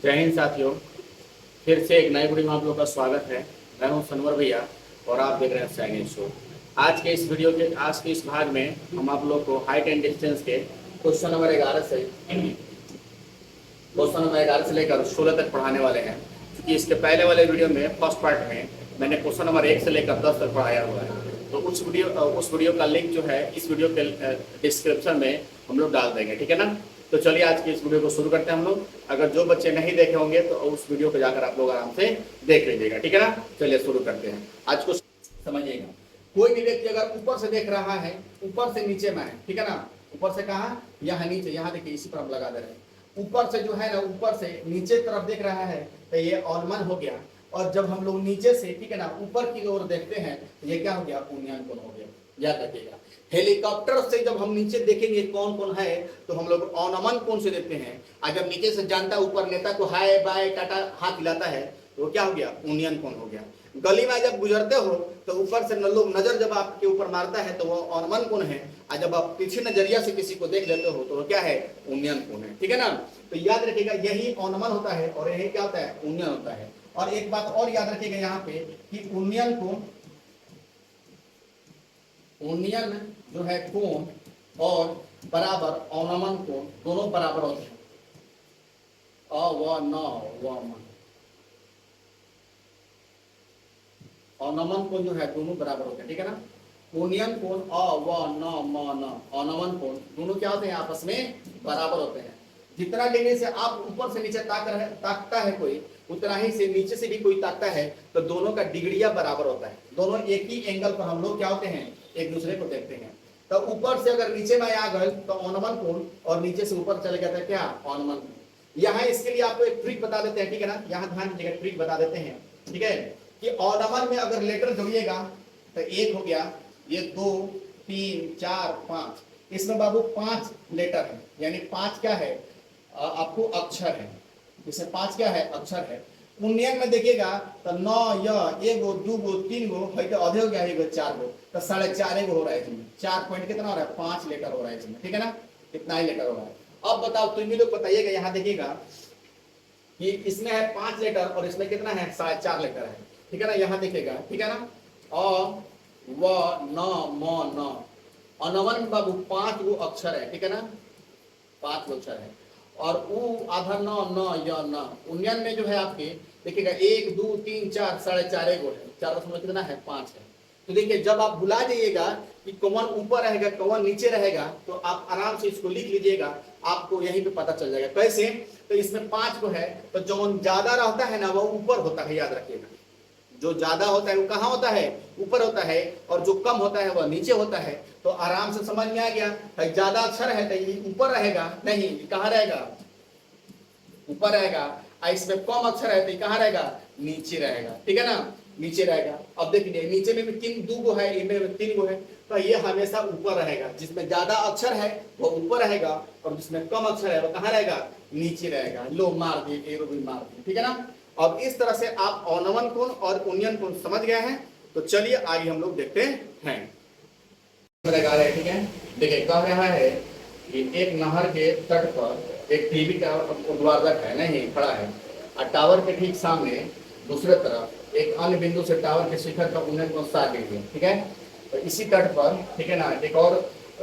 जय हिंद साथियों। फिर से एक नए वीडियो में आप लोग का स्वागत है। मैं हूं सनवर भैया और आप देख रहे हैं साइंस शो। आज के इस भाग में हम आप लोग को हाइट एंड डिस्टेंस के क्वेश्चन नंबर 11 से लेकर 16 तक पढ़ाने वाले हैं। क्योंकि इसके पहले वाले वीडियो में फर्स्ट पार्ट में मैंने क्वेश्चन नंबर 1 से लेकर 10 तक पढ़ाया हुआ है। तो उस वीडियो का लिंक जो है इस वीडियो के डिस्क्रिप्शन में हम लोग डाल देंगे, ठीक है ना। तो चलिए आज की इस वीडियो को शुरू करते हैं हम लोग। अगर जो बच्चे नहीं देखे होंगे तो उस वीडियो को जाकर आप लोग आराम से देख लीजिएगा, ठीक है ना। चलिए शुरू करते हैं। आज को समझिएगा, कोई भी व्यक्ति अगर ऊपर से देख रहा है, ऊपर से नीचे में है, ठीक है ना। ऊपर से कहा, यहाँ नीचे, यहाँ देखिए इसी पर हम लगा दे रहे हैं। ऊपर से जो है ना, ऊपर से नीचे तरफ देख रहा है तो ये ऑनमन हो गया। और जब हम लोग नीचे से, ठीक है ना, ऊपर की ओर देखते हैं तो ये क्या हो गया, पुण्यन कोण हो गया। याद रखिएगा, हेलीकॉप्टर से जब हम नीचे देखेंगे कौन कौन है तो हम लोग ऑनमन कोण से देखते हैं। आज जब नीचे से जानता ऊपर नेता को हाय बाय टाटा हाथ हिलाता है तो क्या हो गया, पुण्यन कोण हो गया। गली में जब गुजरते हो तो ऊपर से लोग नजर जब आपके ऊपर मारता है तो वो ऑनमन कोण है। और जब आप पीछे नजरिया से किसी को देख लेते हो तो वो क्या है, पुण्यन कोण है, ठीक है ना। तो याद रखिएगा, यही ऑनमन होता है और यही क्या होता है, पुण्यन होता है। और एक बात और याद रखिएगा यहाँ पे कि पुण्यन जो है कोण और बराबर ऑनमन कोण दोनों बराबर होते हैं। ऑनमन कोण जो है दोनों बराबर होते हैं, ठीक है ना। पुण्यन कोण ऑनमन कोण दोनों क्या होते हैं, आपस में बराबर होते हैं। जितना डिग्री से आप ऊपर से नीचे ताकता है कोई, उतना ही से नीचे से भी कोई ताकता है तो दोनों का डिग्रिया बराबर होता है। दोनों एक ही एंगल पर हम लोग क्या होते हैं, एक दूसरे को देखते हैं। तो ऊपर से अगर नीचे में आ गए तो ऑनमन कोण और नीचे से ऊपर चले गए तो क्या, ऑनमन कोण। यहाँ इसके लिए आपको एक ट्रिक बता देते हैं, ठीक है ना। यहाँ ध्यान दीजिएगा, ट्रिक बता देते हैं, ठीक है। कि ऑनमन में अगर लेटर जोड़िएगा तो 1 हो गया, ये 2 3 4 5, इसमें बाबू 5 लेटर है, यानी 5 क्या है, आपको अक्षर है। इसमें 5 क्या है, अक्षर है। पुण्यन में देखिएगा तो 9 1 2 3 है तो आधे हो गया, 1 4 तो 4.5 हो रहा है इसमें। 4 पॉइंट कितना हो रहा है, 5 लेटर हो रहा है इसमें, ठीक है ना। कितना ही लेटर हो रहा है। अब बताओ तुम भी लोग बताइएगा, यहाँ देखिएगा कि इसमें है 5 लेटर और इसमें कितना है, 4.5 लेटर है, ठीक है ना। यहाँ देखिएगा, ठीक है ना। व न म न, अनवन बाबू 5 गो अक्षर है, ठीक है ना, 5 गो अक्षर है। और उ आधा न य न, उन्नयन में जो है आपके देखिएगा 1 2 3 4 4.5 गो है, 4 कितना है, 5 है। तो देखिए जब आप भुला जाइएगा कि कौन ऊपर रहेगा कौन नीचे रहेगा तो आप आराम से इसको लिख लीजिएगा, आपको यहीं पे पता चल जाएगा। कैसे, तो इसमें 5 को है तो जो ज्यादा रहता है ना वो ऊपर होता है, याद रखिएगा। जो ज्यादा होता है वो कहाँ होता है, ऊपर होता है, और जो कम होता है वह नीचे होता है। तो आराम से समझ में आ गया, ज्यादा अक्षर है तो ये ऊपर रहेगा, नहीं कहाँ रहेगा, ऊपर रहेगा। इसमें कम अक्षर है तो कहाँ रहेगा, नीचे रहेगा, ठीक है ना, नीचे रहेगा। अब देखिए नीचे में भी 2 गो है, इनमें 3 गो है, तो ये हमेशा ऊपर रहेगा। जिसमें ज्यादा अक्षर है वो ऊपर रहेगा और जिसमें कम अक्षर है वो कहाँ रहेगा, नीचे रहेगा। लो मार दिए, एरो भी मार दिए, ठीक है ना। अब इस तरह से आप ऑनमन कोण और पुण्यन कोण समझ गए हैं। तो चलिए आगे हम लोग देखते हैं। लगा रहे, ठीक है। देखिए कह रहा है कि एक नहर के तट पर एक टीवी का उद्वारक है, नहीं खड़ा है, और टावर के ठीक सामने दूसरे तरफ एक अन्य बिंदु से टावर के शिखर का उन्नयन कोण 60 डिग्री, ठीक है। तो इसी तट पर, ठीक है ना, एक और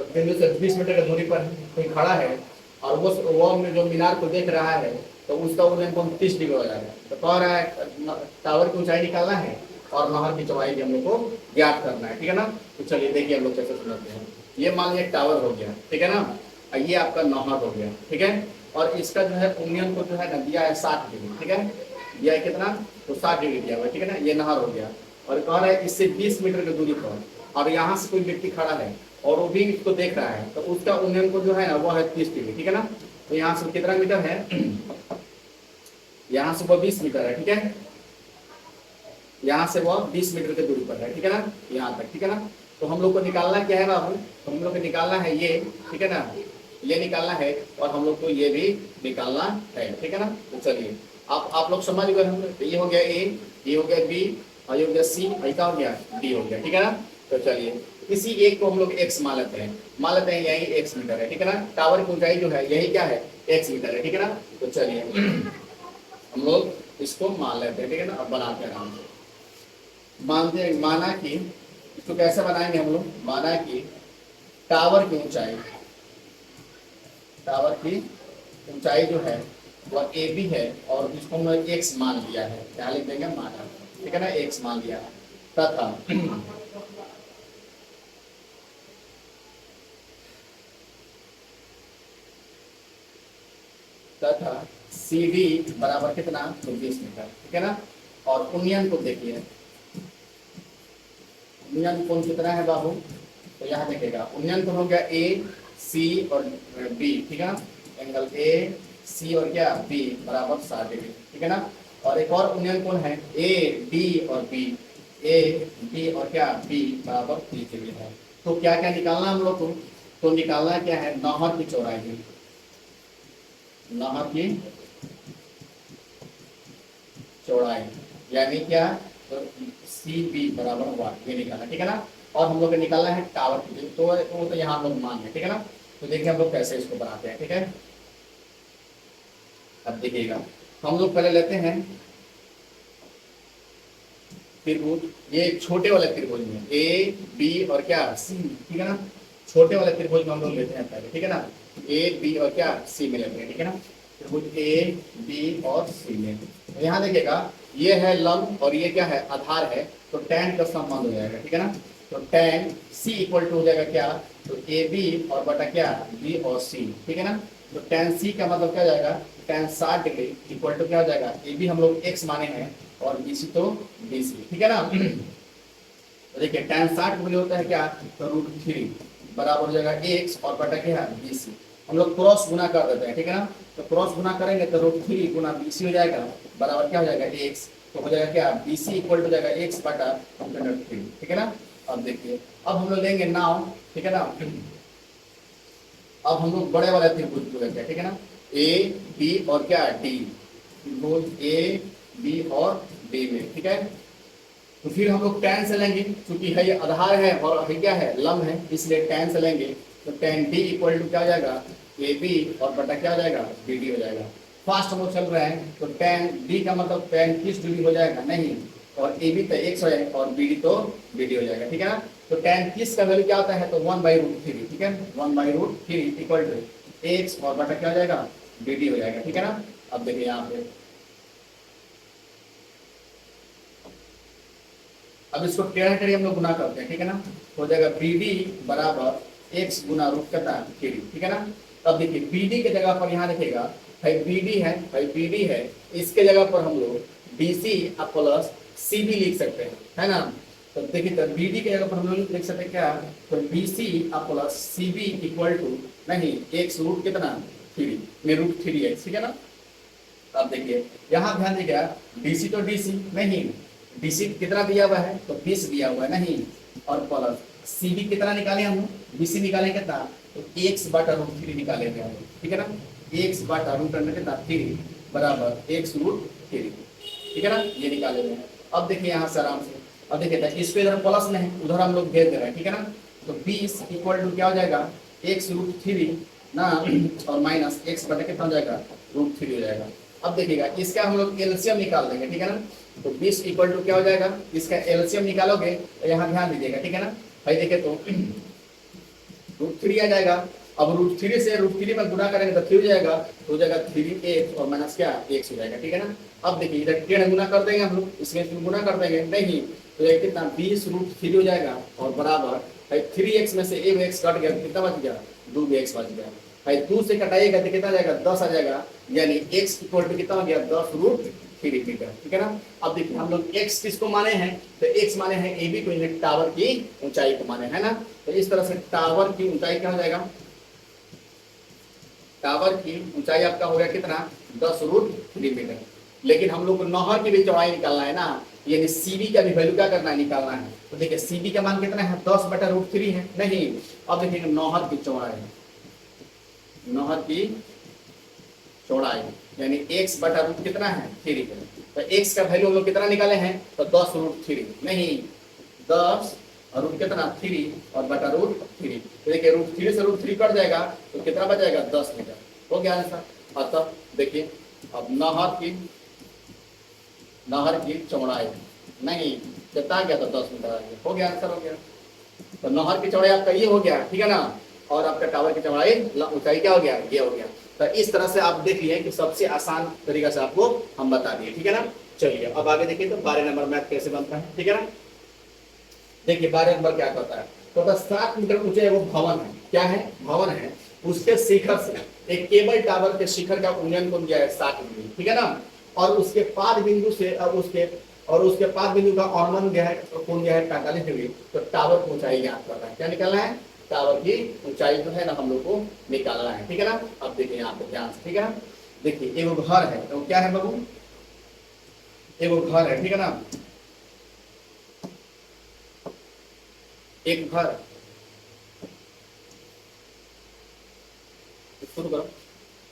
बिंदु से 20 मीटर की दूरी पर कोई खड़ा है और वो जो मीनार को देख रहा है तो उसका उन्नयन कोण 30 डिग्री हो जाएगा। तो कह रहा है टावर की ऊंचाई निकालना है और नहर की चौड़ाई भी हम लोग को ज्ञात करना है, ठीक है ना। तो चलिए देखिए हम लोग कैसे समझते हैं। ये मान लिया टावर हो गया, ठीक है ना, और ये आपका नहर हो गया, ठीक है। और इसका जो है उन्नयन को जो है ना दिया है 60 डिग्री, ठीक है, दिया है कितना, तो 60 डिग्री दिया हुआ है, ठीक है ना। ये नहर हो गया और कह रहा है इससे 20 मीटर की दूरी पर, और यहाँ से कोई व्यक्ति खड़ा है और वो भी इसको देख रहा है तो उसका उन्नयन को जो है ना वो है 30 डिग्री, ठीक है ना। तो यहाँ से कितना मीटर है, यहाँ से वो 20 मीटर है, ठीक है। यहाँ से वो 20 मीटर की दूरी पर है, ठीक है ना, यहाँ तक, ठीक है ना। तो हम लोग को निकालना क्या है बाबू, तो हम लोग को निकालना है ये, ठीक है ना, ये निकालना है और हम लोग को ये भी निकालना है, ठीक है ना। तो चलिए आप लोग समझ गए होंगे। तो ये हो गया ए, ये हो गया बी, और ये हो गया सी, ऐसा हो गया डी हो गया, ठीक है ना। तो चलिए किसी एक को हम लोग एक्स मान लेते हैं, यही एक्स मीटर है, ठीक है ना। टावर की ऊंचाई जो है यही क्या है, एक्स मीटर है, ठीक है ना। तो चलिए हम लोग इसको मान लेते हैं, ठीक है ना। अब बनाते हैं आराम से। मानते हैं, माना कि इसको कैसे बनाएंगे हम लोग, माना कि टावर की ऊंचाई, टावर की ऊंचाई जो है वह ए बी है, और इसको हमने एक्स मान लिया है, क्या लिख देंगे, माना, ठीक है ना, एक्स मान लिया है। तथा तथा सी डी बराबर कितना, तो 20 मीटर, ठीक है ना। और उन्नयन को देखिए, उन्नयन कोण कितना है बाबू, तो यहाँ देखेगा उन्नयन कोण हो गया ए सी और बी, ठीक है ना। एंगल ए सी और क्या बी बराबर 60 डिग्री, ठीक है ना। और एक और उन्नयन कोण है ए डी और बी, ए बी और क्या बी बराबर 30 डिग्री है। तो क्या क्या निकालना हम लोग को, तो निकालना क्या है, नहर की चौड़ाई, नहर की चौड़ाई, यानी क्या, तो सी बी बराबर 1 ये निकालना, ठीक है ना। और हम लोग को निकालना है टावर की, तो वो तो यहाँ हम लोग मान लें, ठीक है ना। तो देखिए हम लोग कैसे इसको बनाते हैं, ठीक है। अब देखिएगा, हम लोग पहले लेते हैं त्रिभुज, ये छोटे वाले त्रिभुज में ए बी और क्या सी, ठीक है ना। छोटे वाले त्रिभुज में हम लोग लेते हैं पहले, ठीक है ना। ए बी और क्या सी में लेते हैं, ठीक है ना। त्रिभुज ए बी और सी में, तो यहाँ देखिएगा ये है लंब और ये क्या है, आधार है, तो tan का संबंध हो जाएगा, ठीक है ना। तो tan c इक्वल टू हो जाएगा क्या, तो ए बी और बटा क्या बी और सी, ठीक है ना। तो tan c का मतलब क्या हो जाएगा, tan 60 डिग्री इक्वल टू क्या हो जाएगा, ए बी हम लोग x माने हैं और बी सी तो बी सी, ठीक है ना। तो देखिए tan 60 डिग्री होता है क्या, तो √3 बराबर हो जाएगा x और बटा क्या बी सी, हम लोग क्रॉस गुना कर देते हैं, ठीक है ना। तो क्रॉस गुना करेंगे तो √3 गुना बी सी हो जाएगा बराबर क्या हो जाएगा x, तो हो जाएगा क्या बी सी इक्वल टू हो जाएगा x बटा √3, ठीक है ना। अब देखिए, अब हम लोग लेंगे नाव, ठीक है ना। अब हम लोग बड़े वाले त्रिभुज को लेते हैं, ठीक है ना, ए बी और क्या डी, त्रिभुज ए बी और डी में, ठीक है। तो फिर हम लोग tan से लेंगे, क्योंकि है ये आधार है और है क्या है लंब है, इसलिए tan से लेंगे। तो tan d इक्वल टू क्या हो जाएगा, ए बी और बटा क्या हो जाएगा बी डी हो जाएगा। फास्ट हम लोग चल रहे हैं, तो tan d का मतलब tan 30 डिग्री हो जाएगा नहीं, और ए बी तो x है और बी डी तो बी डी हो जाएगा, ठीक है ना। तो tan 30 का वैल्यू क्या होता है, तो 1/√3, ठीक है, 1/√3 इक्वल टू x और बटा क्या हो जाएगा बी डी हो जाएगा, ठीक है ना। अब देखिए यहाँ पे, अब इसको टेढ़ा टेढ़ी हम लोग गुना करते हैं, ठीक है ना। हो जाएगा बी डी बराबर x गुना √3, ठीक है ना। अब देखिए बी डी के जगह पर यहाँ देखिएगा भाई बी डी है, भाई बी डी है, इसके जगह पर हम लोग B C plus C B लिख सकते हैं, है ना। तो देखिए तो बी डी के जगह पर हम लोग लिख सकते हैं क्या, तो B C plus C B equal to नहीं x रूट कितना 3 में √3x, ठीक है ना। अब देखिए यहाँ ध्यान दीजिएगा, डीसी तो डीसी नहीं, डीसी कितना दिया हुआ है, तो 20 दिया हुआ है नहीं, और प्लस सीबी कितना निकाले हम, बीसी निकाले कितना, तो x बटा √3 निकालेंगे हम, ठीक है ना। x बटा √3 कितना 3 बराबर x√3, ठीक है ना, ये निकाले हैं। अब देखिए यहाँ से आराम से, अब देखिए इसको इधर प्लस नहीं उधर हम लोग भेज दे रहे हैं, ठीक है ना। तो 20 इक्वल टू क्या हो जाएगा x√3 ना, और माइनस x बटा कितना हो जाएगा √3 हो जाएगा। अब देखिएगा इसका हम लोग एलसीएम निकाल देंगे, ठीक है ना। तो 20 इक्वल टू क्या हो जाएगा, इसका एलसीएम निकालोगे तो यहाँ ध्यान दीजिएगा, ठीक है ना। भाई देखिए तो √3 आ जाएगा, अब √3 से √3 में गुना करेंगे तो 3 हो जाएगा, तो हो जाएगा 3x और माइनस क्या x हो जाएगा, ठीक है ना। अब देखिए इधर टेढ़ गुना कर देंगे हम लोग, इसमें गुना कर देंगे नहीं, तो ये कितना 20√3 हो जाएगा, और बराबर भाई 3x में से 1x कट गया, कितना बच गया 2x बच गया। भाई 2 से कटाइएगा तो कितना जाएगा 10 आ जाएगा, यानी x इक्वल टू कितना हो गया 10√3 मीटर, ठीक है ना। अब देखिए हम लोग x किसको माने हैं, तो x माने हैं ए बी को, टावर की ऊंचाई को माने, है ना। तो इस तरह से टावर की ऊंचाई क्या हो जाएगा, टावर की ऊंचाई आपका हो गया कितना 10√3 मीटर। लेकिन हम लोग को नहर की भी चौड़ाई निकालना है ना, यानी सीबी का भी वैल्यू क्या करना है निकालना है। तो देखिए सीबी का मान कितना है 10 बटा √3 है नहीं। अब देखिए नहर की चौड़ाई, नहर की चौड़ाई यानी x बटा रूट कितना है 3, तो x का वैल्यू हम लोग कितना निकाले हैं, तो 10√3 नहीं 10 और रूट कितना 3 और बटा √3, तो देखिए √3 से √3 कट जाएगा तो कितना बच जाएगा 10 मीटर, हो गया आंसर। अतः देखिए अब नहर की नहर की चौड़ाई नहीं, कितना गया था 10 मीटर आगे, हो गया आंसर हो गया। तो नहर की चौड़ाई आपका ये हो गया, ठीक है ना, और आपका टावर की चौड़ाई ऊंचाई क्या हो गया, ये हो गया। तो इस तरह से आप देख लिए कि सबसे आसान तरीका से आपको हम बता दिए, ठीक है ना। चलिए अब आगे देखिए तो 12 नंबर मैथ कैसे बनता है, ठीक है ना। देखिए 12 नंबर क्या कहता है, तो बस 7 मीटर ऊंचे वो भवन है, क्या है, भवन है, उसके शिखर से एक केबल टावर के शिखर का उन्नयन कोण दिया है 7 डिग्री, ठीक है ना, और उसके पाद बिंदु से उसके पाद बिंदु का और्मन दिया है, कोण दिया है 45 डिग्री। तो टावर की ऊंचाई ज्ञात करना है, क्या निकालना है, टावर की ऊंचाई जो है ना हम लोग को निकालना है, ठीक है ना। अब देखिए यहाँ पे ध्यान से, ठीक है ना, देखिए एगो घर है, तो क्या है बाबू, एगो घर है, ठीक है ना, एक घर, शुरू करो,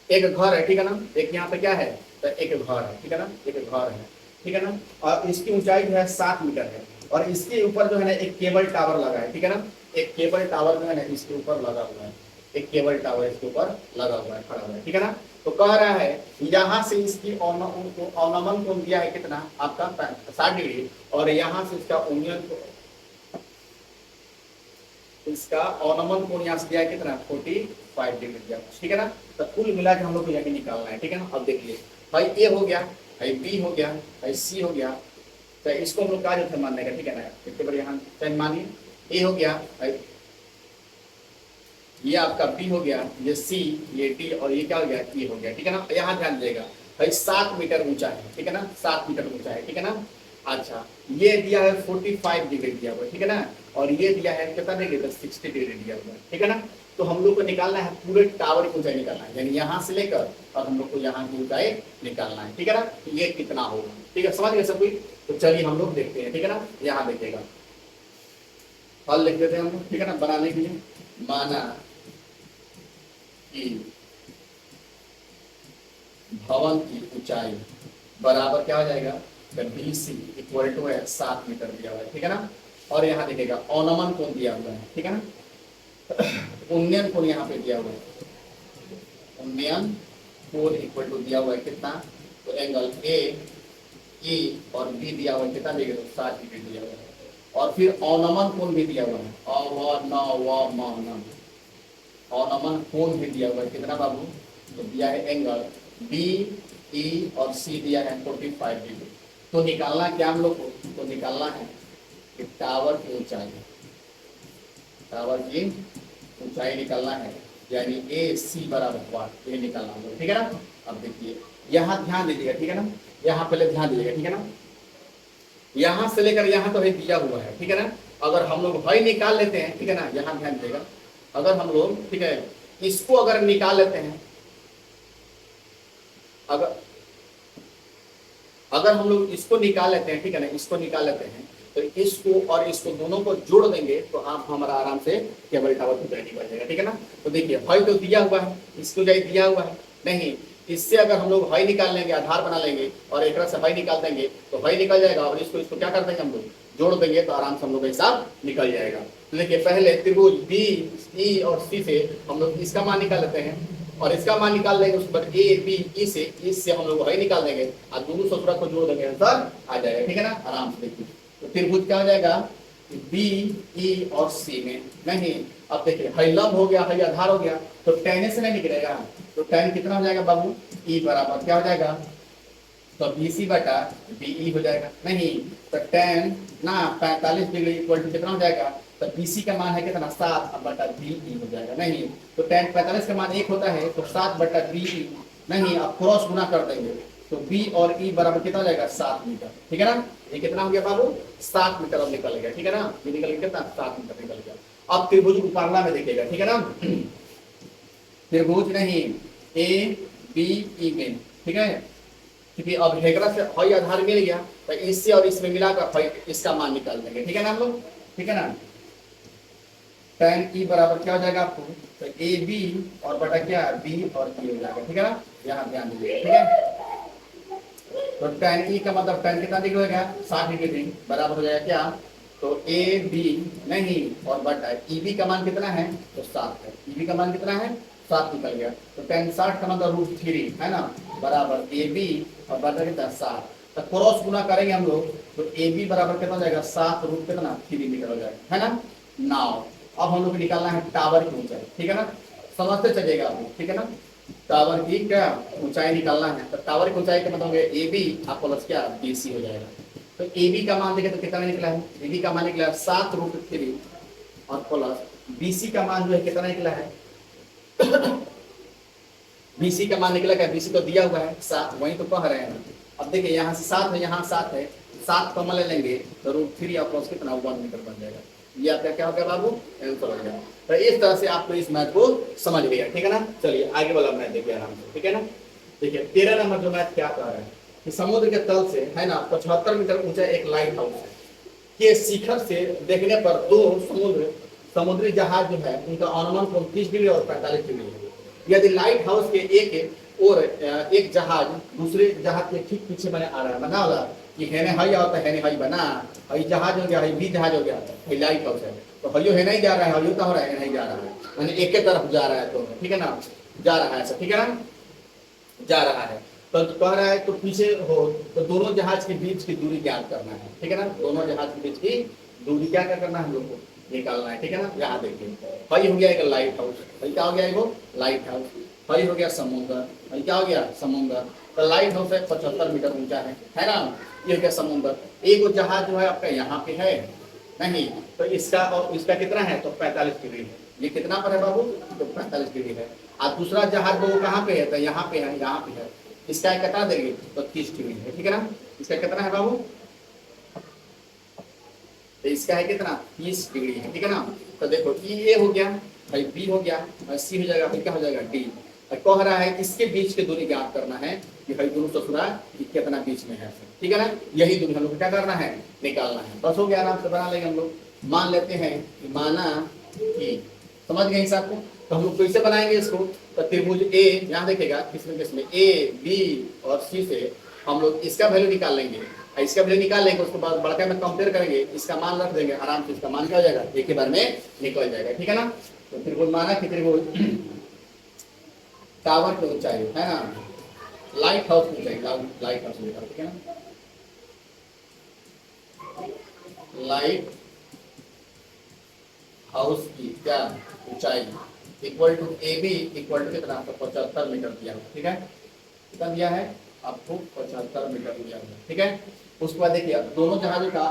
एक घर है, ठीक है ना, एक यहाँ पे क्या है, तो एक घर है, ठीक है ना, एक घर है, ठीक है ना, और इसकी ऊंचाई जो है 7 मीटर है, और इसके ऊपर जो है ना एक केबल टावर लगा है, ठीक है ना, एक केबल टावर जो है ना इसके ऊपर लगा हुआ है, एक केबल टावर इसके ऊपर लगा हुआ है, खड़ा हुआ है, ठीक है ना। तो कह रहा है यहाँ से इसकी अवनमन कोण दिया है कितना आपका 60 डिग्री, और यहाँ से इसका उन्नयन इसका अवनमन कोण यहाँ से दिया है कितना 45 डिग्री दिया, ठीक है ना। तो कुल मिला के हम लोग को यहाँ निकालना है, ठीक है ना। अब देखिए भाई ए हो गया, भाई बी हो गया, भाई सी हो गया, तो इसको हम लोग कहा जाता है मानने का, ठीक है ना, इसके बार यहाँ चाहे मानिए ए हो गया भाई, ये आपका बी हो गया, ये सी, ये डी, और ये क्या हो गया, ई हो गया, ठीक है ना। यहाँ ध्यान दीजिएगा भाई 7 मीटर ऊंचा है, ठीक है ना, 7 मीटर ऊंचा है, ठीक है ना। अच्छा ये दिया है 45 डिग्री दिया हुआ है, ठीक है ना, और ये दिया है कितना डिग्री, 60 डिग्री दिया हुआ है, ठीक है ना। तो हम लोग को निकालना है पूरे टावर की ऊंचाई निकालना है, यानी यहाँ से लेकर और हम लोग को यहाँ की ऊंचाई निकालना है, ठीक है ना। तो ये कितना होगा, ठीक है, समझ गए सब कोई। तो चलिए हम लोग देखते हैं, ठीक है ना, यहाँ देखिएगा हल लिख देते हैं हम लोग, ठीक है ना, बनाने के लिए। माना कि भवन की ऊंचाई बराबर क्या हो जाएगा, बी सी इक्वल टू है 7 मीटर दिया हुआ है, ठीक है ना। और यहाँ देखिएगा अवनमन कोण दिया हुआ है, ठीक है ना, उन्नयन कोण यहाँ पे दिया हुआ है, उन्नयन कोण इक्वल टू दिया हुआ है कितना, तो एंगल ए ई और बी दिया हुआ है कितना देगा, तो 7 डिग्री दिया हुआ है। और फिर अवनमन कोण भी दिया हुआ है, अवनमन कोण भी दिया हुआ है कितना बाबू, तो दिया है एंगल बी ई और सी दिया है 45 डिग्री। तो निकालना क्या हम लोग को, तो निकालना है कि टावर की ऊंचाई, टावर की ऊंचाई निकालना है, यानी ए सी बराबर हुआ, ये निकालना हम लोग, ठीक है ना। अब देखिए यहाँ ध्यान दीजिएगा, ठीक है ना, यहाँ पहले ध्यान दीजिएगा, ठीक है ना, यहाँ से लेकर यहाँ तो है दिया हुआ है, ठीक है ना। अगर हम लोग भाई निकाल लेते हैं, ठीक है ना, यहाँ ध्यान दीजिएगा, अगर हम लोग, ठीक है, इसको अगर निकाल लेते हैं, अगर हम लोग इसको निकाल लेते हैं, ठीक है ना, इसको निकाल लेते हैं, तो इसको और इसको दोनों को जोड़ देंगे तो आप हमारा आराम से केबल टावर की ऊंचाई निकल जाएगा, ठीक है ना। तो देखिए भाई तो दिया हुआ है, इसको ऊंचाई दिया हुआ है नहीं, इससे अगर हम लोग भाई निकाल लेंगे, आधार बना लेंगे और एक से भाई निकाल देंगे तो भाई निकल जाएगा, और इसको क्या कर देंगे हम लोग, जोड़ देंगे तो आराम से हम लोग का हिसाब निकल जाएगा। तो देखिए पहले त्रिभुज बी ई और सी से हम लोग इसका मान निकाल लेते हैं, और इसका मान निकाल लेंगे, उसके बाद ए बी ई से इससे हम लोग भाई निकाल देंगे और दोनों सूत्र को जोड़ देंगे, आंसर आ जाएगा, ठीक है ना। आराम से देखिए तो त्रिभुज क्या हो जाएगा, बी ई और सी में नहीं, अब देखिए हई लंब हो गया, हई आधार हो गया, तो टेन से नहीं निकलेगा, तो टेन कितना हो जाएगा बाबू, ई बराबर क्या हो जाएगा, तो बी सी बटा बी ई हो जाएगा नहीं, तो टेन ना 45 डिग्री इक्वल टू कितना हो जाएगा, तो बी सी का मान है कितना 7 बटा बी ई हो जाएगा नहीं, तो टेन 45 का मान 1 होता है, तो 7 बटा बी ई नहीं, अब क्रॉस गुना कर देंगे तो बी और ई बराबर कितना हो जाएगा 7 मीटर, ठीक है ना। ये कितना हो गया बाबू 7 मीटर अब निकल गया, ठीक है ना, ये निकल गया कितना 7 मीटर निकल गया। अब त्रिभुज उपारना में देखिएगा, ठीक है ना, त्रिभुज नहीं ए बी ई में, ठीक है, क्योंकि अब हेगरा से हई आधार मिल गया तो इससे और इसमें मिलाकर हई इसका मान निकाल देंगे, ठीक है ना हम लोग, ठीक है ना। tan ई बराबर क्या हो जाएगा आपको, तो ए बी और बटा क्या बी और ई हो जाएगा, ठीक है ना, यहाँ ध्यान दीजिएगा, ठीक है। तो tan ई का मतलब tan कितना डिग्री हो गया 60 डिग्री बराबर हो जाएगा क्या, तो ए बी नहीं और बटा ई बी का मान कितना है, तो 7 है, ई बी का मान कितना है 7 निकल गया, तो tan 60 का मतलब √3 है ना, बराबर ए बी और बटा कितना 7, तो क्रॉस गुना करेंगे हम लोग तो ए बी बराबर कितना हो जाएगा 7√3 मीटर हो जाएगा, है ना। नाउ अब हम लोग को निकालना है टावर की ऊंचाई, ठीक है ना, समझते चलिएगा आप लोग, ठीक है ना। टावर की क्या ऊंचाई निकालना है, तो टावर की ऊंचाई का मतलब ए बी आप प्लस क्या बी सी हो जाएगा। तो ए बी का मान देखें तो कितना निकला है, ए बी का मान निकला है 7√3 और प्लस बी सी का मान जो है कितना निकला है बीसी का मान निकला क्या, बीसी तो दिया हुआ है 7, वही तो कह रहे हैं। अब देखिए यहाँ से 7 है, यहाँ 7 है, 7 कॉमन ले लेंगे तो √3 और प्लस कितना 1 मीटर बन जाएगा। ये आपका क्या हो गया बाबू, आंसर हो गया। तो इस तरह से आपको इस मैथ को समझ लिया, ठीक है ना। चलिए आगे वाला मैथ देखिए आराम से, ठीक है ना। देखिए 13 नंबर जो मैथ क्या कह रहा है कि समुद्र के तल से है ना 75 मीटर ऊंचा एक लाइट हाउस है के शिखर से देखने पर दो समुद्री जहाज जो है उनका अनुमान कोण 30 डिग्री और 45 डिग्री है। यदि लाइट हाउस के एक और एक जहाज दूसरे जहाज के ठीक पीछे बने आ रहा है, बना वाला कि हेने हई आता हेने हई बना, हई जहाज हो गया, हई भी जहाज हो गया, हई लाइट हाउस है, तो हइयो है नहीं जा रहा है, हइयो तो हो रहा है नहीं जा रहा है, यानी एक के तरफ जा रहा है, तो ठीक है ना, जा रहा है ऐसा, ठीक है ना, जा रहा है। तो कह रहा है तो पीछे हो तो दोनों जहाज के बीच की दूरी ज्ञात करना है, ठीक है ना, दोनों जहाज के बीच की दूरी क्या करना है हम लोग को निकालना है, ठीक है ना। यहाँ देखिए हई हो गया एक लाइट हाउस, हई क्या हो गया एगो लाइट हाउस, हई हो गया समुद्र, हई क्या हो गया समुद्र। तो लाइट हाउस है 75 मीटर ऊंचा है ना, ये हो गया समुद्र। एक जहाज जो है आपका यहाँ पे है नहीं, तो इसका और इसका कितना है तो 45 डिग्री है, ये कितना पर है बाबू तो 45 डिग्री है। और दूसरा जहाज वो कहाँ पे है तो यहाँ पे है, यहाँ पे है, इसका कितना देंगे तो 30 डिग्री है, ठीक है ना। इसका कितना है बाबू तो इसका है कितना 30 डिग्री है, ठीक है ना। तो देखो ये हो गया, भाई बी हो गया, सी हो जाएगा, फिर क्या हो जाएगा डी। कह रहा है इसके बीच की दूरी ज्ञात करना है कि भाई दोनों ससुरा कितना बीच में है, ठीक है ना। यही दूरी हम लोग को क्या करना है निकालना है, बस हो गया, आराम से बना लेंगे हम लोग। मान लेते हैं कि माना कि समझ गए हिसाब को, तो हम लोग कैसे बनाएंगे इसको तो त्रिभुज ए यहाँ देखेगा किसमें ए बी और सी से हम लोग इसका वैल्यू निकाल लेंगे, इसका वैल्यू निकाल लेंगे, उसके बाद बड़का में कंपेयर करेंगे, इसका मान रख देंगे, आराम से इसका मान क्या हो जाएगा एक ही बार में निकल जाएगा, ठीक है ना। तो त्रिभुज माना कि त्रिभुज टावर की ऊंचाई है ना, लाइट हाउस की ऊंचाई, लाइट हाउस लिखा, ठीक है ना, लाइट हाउस की क्या ऊंचाई equal to A B equal to कितना तो 75 मीटर दिया, ठीक है, कितना दिया है आपको 75 मीटर दिया है, ठीक है। उसके बाद देखिए दोनों जहाजों का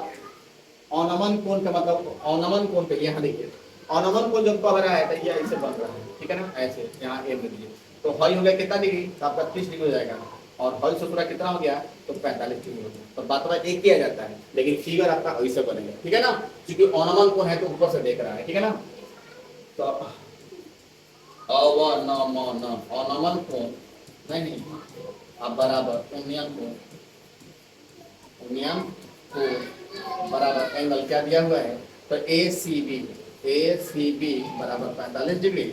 अवनमन कोण का मतलब अवनमन कोण पे यहाँ देखिए अवनमन कोण जब कह रहा है तो ये ऐसे बन रहा है, ठीक है ना, ऐसे यहाँ ए में दिए तो हई हो गया कितना डिग्री तो आपका 30 डिग्री हो जाएगा, और हई से पूरा कितना हो गया तो 45 डिग्री हो गया। तो बात बात एक किया जाता है लेकिन फिगर आपका ऐसे बनेगा, ठीक है ना, क्योंकि अवनमन कोण है तो ऊपर से देख रहा है, ठीक है ना। तो अवनमन कोण नहीं अब बराबर उन्नयन को बराबर एंगल क्या दिया हुआ है तो ए सी बी बराबर 45 डिग्री,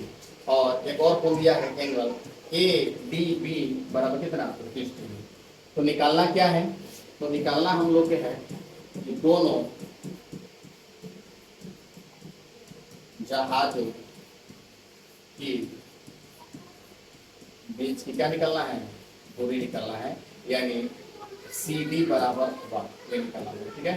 और एक और कोण दिया है एंगल ए डी बी बराबर कितना 30 डिग्री। तो निकालना क्या है तो निकालना हम लोग के है कि दोनों जहाजों की बीच की क्या निकालना है दूरी निकालना है, यानी सी डी बराबर 1 ये निकालना है, ठीक है,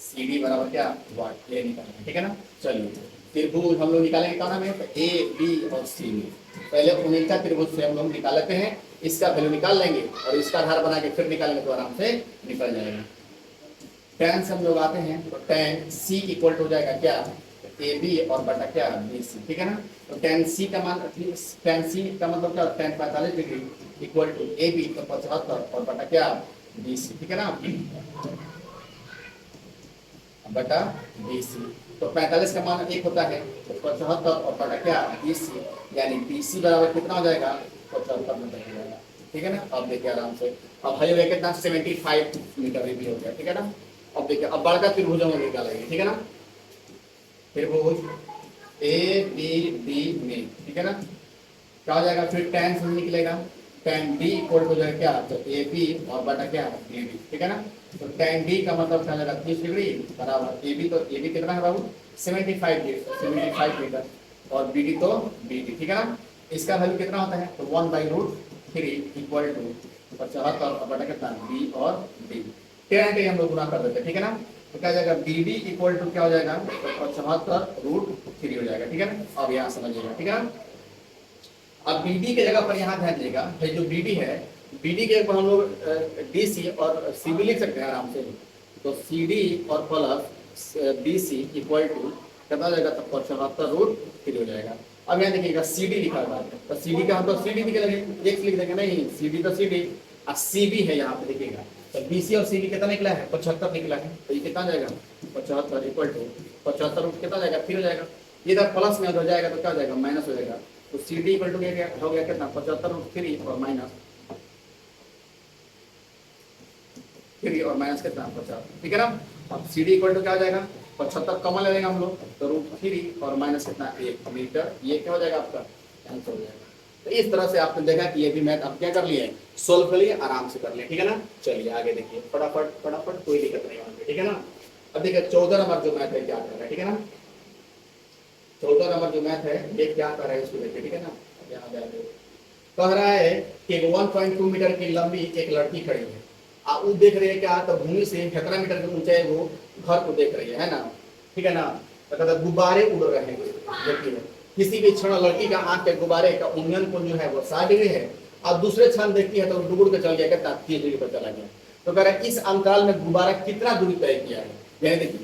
सी डी बराबर क्या 1 ये निकालना है, ठीक है ना। चलिए त्रिभुज हम लोग निकालेंगे कौन हमें तो ए बी और सी में, पहले उन्हीं का त्रिभुज से हम लोग निकाल लेते हैं, इसका वैल्यू निकाल लेंगे और इसका आधार बना के फिर निकालेंगे तो आराम से निकल जाएगा। tan से हम लोग आते हैं तो tan सी इक्वल हो जाएगा क्या ए बी और बटा क्या बी सी, ठीक है ना। तो tan सी का मान tan सी का मतलब क्या tan 45 degree equal to A B तो 75 और बटा क्या बी सी, ठीक है ना, बटा बी सी। तो 45 का मान 1 होता है तो 75 और बटा क्या बी सी, यानी बी सी बराबर कितना हो जाएगा 75 मीटर हो जाएगा, ठीक है ना। अब देखिए आराम से अब हाई हो गया कितना 75 मीटर भी हो गया, ठीक है ना। अब देखिए अब बड़का त्रिभुज हम निकालेंगे, ठीक है ना, त्रिभुज ए बी डी में, ठीक है ना, क्या हो जाएगा फिर tan से निकलेगा tan d इक्वल हो जाएगा क्या तो ए बी और बटा क्या ए बी, ठीक है ना। तो tan d का मतलब क्या जाएगा 30 डिग्री बराबर ए बी, तो ए बी कितना है बाबू 75 मीटर और बी डी तो बी डी, ठीक है ना। इसका वैल्यू कितना होता है तो 1/√3 3 इक्वल टू 75 बटा कितना बी और डी, 10 हम लोग गुना कर देते हैं, ठीक है ना। तो क्या हो जाएगा बी डी इक्वल टू क्या हो जाएगा 75√3 हो जाएगा, ठीक है ना। अब यहाँ समझिएगा, ठीक है ना। अब बी डी की जगह पर यहाँ ध्यान दीजिएगा, जो बी डी है, बी डी के जगह पर हम लोग डी सी और सी बी लिख सकते हैं आराम से। तो सी डी और plus B C equal to कितना हो जाएगा, तो 75√3 हो जाएगा। अब यहाँ देखिएगा सी डी लिखा हुआ है, तो सी डी का हम तो सी डी लिख देंगे, एक लिख देंगे, नहीं सी डी तो सी डी, और सी बी है यहाँ पे देखिएगा। तो बी सी और सी बी कितना निकला है 75 निकला है, तो ये कितना जाएगा 75 इक्वल टू 75 कितना जाएगा 3 हो जाएगा, ये इधर प्लस में हो जाएगा तो क्या हो जाएगा माइनस हो जाएगा। तो सी डी इक्वल टू हो गया कितना 75√3 और माइनस 3 और माइनस कितना 50, ठीक है ना। अब सी डी इक्वल टू क्या हो जाएगा 75 कॉमन ले लेंगे हम लोग, तो √3 और माइनस कितना 1 मीटर, ये क्या हो जाएगा आपका आंसर हो जाएगा। तो इस तरह से आपने देखा कि ये भी मैथ आप क्या कर लिए सोल्व कर लिए, आराम से कर लिए, ठीक है ना। चलिए आगे देखिए फटाफट फटाफट, कोई दिक्कत नहीं होगी, ठीक है ना। अब देखिए 14 नंबर जो मैथ है क्या कर रहा है, ठीक है ना। 14 नंबर जो मैथ है ये क्या कर रहा है इसको देखिए, ठीक है ना। यहाँ कह रहा है कि 1.2 मीटर की लंबी एक लड़की खड़ी है, वो देख रही है क्या, तो भूमि से 17 मीटर की ऊंचाई वो घर को देख रही है ना, ठीक है ना। तो गुब्बारे उड़ रहे हैं, देखिए किसी भी क्षण लड़की का आंख के गुब्बारे का उन्नयन कोण जो है वो 60 डिग्री है, और दूसरे क्षण देखती है तो डुबुड़ के चल गया कितना 30 डिग्री पर चला गया। तो कह रहा है इस अंतराल में गुब्बारा कितना दूरी तय किया है, यानी देखिए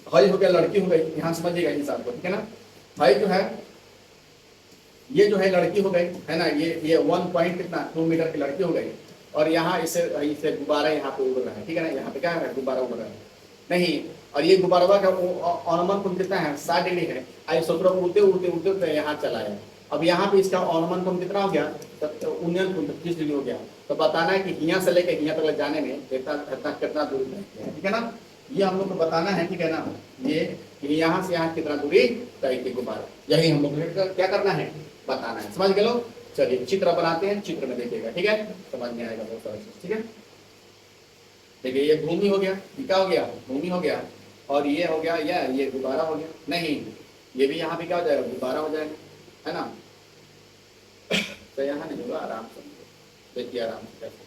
हई हो गया लड़की हो गई, यहाँ समझिएगा हिसाब को, ठीक है ना। हई जो है ये जो है लड़की हो गई है ना, ये 1.2 मीटर की लड़की हो गई, और यहाँ इसे गुब्बारा यहाँ पे उड़ रहा है, ठीक है ना। यहाँ पे क्या है गुब्बारा उड़ रहा है नहीं, और ये गुब्बारा का अनुमान कोण कितना है 60 डिग्री है, आई सोचो उड़ते उड़ते उड़ते उड़ते यहाँ चला है। अब यहाँ पे इसका अनुमान कोण कितना हो गया, उन्नयन कोण 30 डिग्री हो गया। तो बताना है कि यहाँ से लेकर यहाँ तक जाने में कितना दूरी है, ठीक है ना। ये हम लोग को बताना है, ठीक है ना। ये यहाँ से यहाँ कितना दूरी तय की गुब्बारा, यही हम लोग क्या करना है बताना है, समझ गए लोग। चलिए चित्र बनाते हैं, चित्र में देखिएगा, ठीक है, समझ में आएगा बहुत सारा चीज, ठीक है। देखिए ये भूमि हो गया, क्या हो गया भूमि हो गया, और ये हो गया या ये गुब्बारा हो गया, नहीं ये भी यहाँ पे क्या हो जाएगा गुब्बारा हो जाएगा, है ना। तो यहाँ नहीं होगा, आराम से देखिए आराम से कैसे,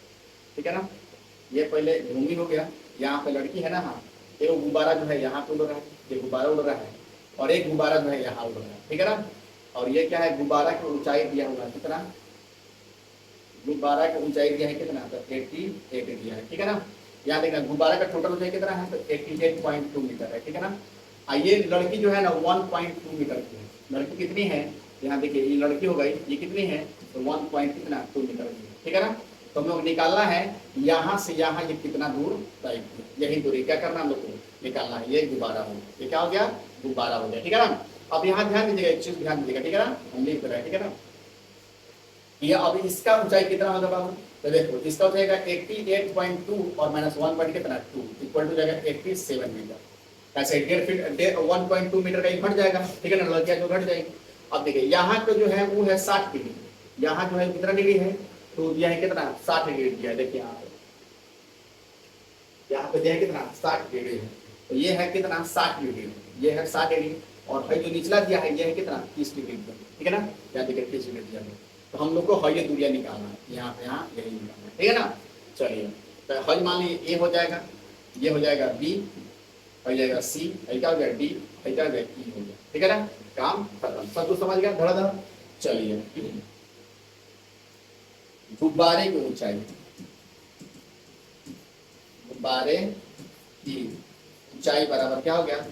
ठीक है ना। ये पहले भूमि हो गया, यहाँ पे लड़की है ना, हाँ ये गुब्बारा जो है यहाँ पे उड़ रहा है, ये गुब्बारा उड़ रहा है, और एक गुब्बारा जो है यहाँ उड़ रहा है, ठीक है ना। और ये क्या है गुब्बारा की ऊंचाई दिया हुआ है कितना, गुब्बारा की ऊंचाई दिया है कितना, तो 88 दिया है, ठीक है ना। यहाँ देखना गुब्बारा का टोटल ऊंचाई कितना है, तो 88.2 मीटर है, ठीक है ना। ये लड़की जो है ना 1.2 मीटर की है, लड़की कितनी है, यहाँ देखिए ये लड़की हो गई, ये कितनी है तो 1.2 मीटर की है, ठीक है ना। तो हम लोग निकालना है यहाँ से यहाँ ये कितना दूर तय, यही दूरी क्या करना हम लोग को निकालना है, ये गुब्बारा हो, ये क्या हो गया गुब्बारा हो गया, ठीक है ना। अब यहाँ ध्यान दीजिएगा, एक चीज ध्यान दीजिएगा, ठीक है ना, हम लिख रहे हैं, ठीक है ना। ये अब इसका ऊंचाई कितना होगा बाबू, तो देखो इसका हो जाएगा 88.2 और माइनस 1 पॉइंट कितना 2 इक्वल टू जाएगा 87 मीटर। कैसे 1.5 फीट 1.2 मीटर का एक घट जाएगा, ठीक है ना, लड़कियां जो घट जाएगी। अब देखिए यहाँ का जो है वो है 60 डिग्री, यहाँ जो है कितना डिग्री है, तो दिया है कितना 60 डिग्री दिया है, देखिए यहाँ पे दिया है कितना 60 डिग्री है, तो ये है कितना 60 डिग्री, ये है 60 डिग्री, और जो निचला दिया है ये है कितना 30 डिग्री, ठीक है ना। यहाँ देखिए 30 डिग्री दिया है, तो हम लोग को हई दूरियां निकालना है, यहाँ पे यहाँ यही निकालना है, ठीक है ना। चलिए तो हई मान लीजिए ए हो जाएगा, ये हो जाएगा बी, हो जाएगा सी, क्या हो गया डी, क्या हो गया ई हो गया, ठीक है ना। काम खत्म, सब कुछ समझ गया धड़ाधड़। चलिए गुब्बारे की ऊंचाई, गुब्बारे की ऊंचाई बराबर क्या हो गया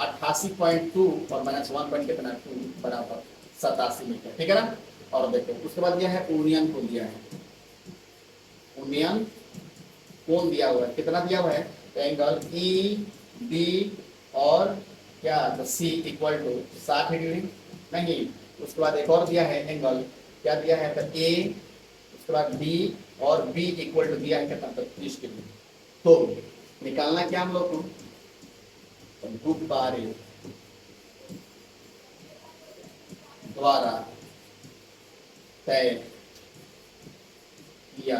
88.2 और माइनस 1 पॉइंट कितना 2 बराबर 87 मीटर, ठीक है ना। और देखो उसके बाद दिया है उन्नयन कोण दिया है, उन्नयन कोण दिया हुआ है, कितना दिया हुआ है एंगल ई डी और क्या तो सी इक्वल टू 60 डिग्री, नहीं उसके बाद एक और दिया है एंगल, क्या दिया है तो ए, उसके बाद बी और बी इक्वल टू दिया है कितना तो 30 डिग्री। तो निकालना क्या हम लोग को, गुब्बारे द्वारा तय किया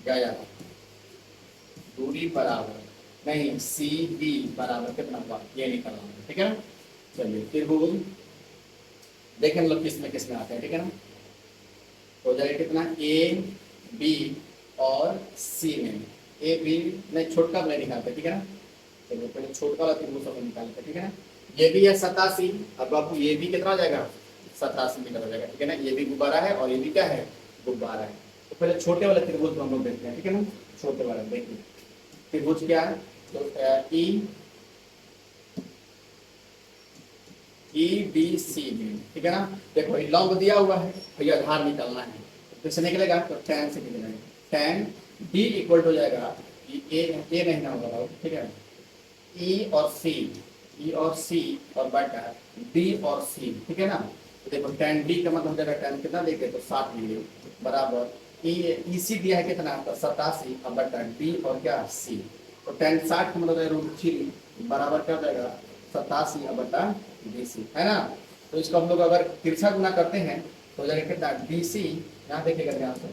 गया दूरी बराबर, नहीं सी बी बराबर कितना हुआ ये निकालना है, ठीक है ना। चलिए त्रिभुज देखें हम लोग किसमें किसमें आते हैं, ठीक है ना। हो जाएगा कितना, ए बी और सी में, ए बी नहीं छोटा वाला निकालते, ठीक है ना। चलिए पहले छोटा वाला त्रिभुज हम निकालते, ठीक है ना। ये भी है 87, अब आपको ये भी कितना हो जाएगा, 87 मीटर हो जाएगा, ठीक है ना। ये भी गुब्बारा है और ये भी क्या है, गुब्बारा है। तो पहले छोटे वाले त्रिभुज को हम लोग देखते हैं, ठीक है ना। छोटे वाला देखिए त्रिभुज क्या है, तो ई बी सी बी, ठीक है ना। देखो लंब दिया हुआ है, भैया आधार निकालना है, तो किससे निकलेगा, तो tan से निकलेगा। tan d इक्वल हो जाएगा, ए नहीं ना होगा, ठीक है। ई और सी और बटा डी और सी, ठीक है ना। तो देखो tan d का मतलब हो जाएगा, tan कितना देंगे तो 60 डिग्री बराबर ई सी दिया है कितना, तो 87 और बटा डी और क्या सी, तो tan 60 का मतलब √3 बराबर क्या हो जाएगा, 87 और बटा डी सी, है ना। तो इसको हम लोग अगर तिरछा गुना करते हैं तो हो जाएगा कितना, डी सी, यहाँ देखिएगा ध्यान से,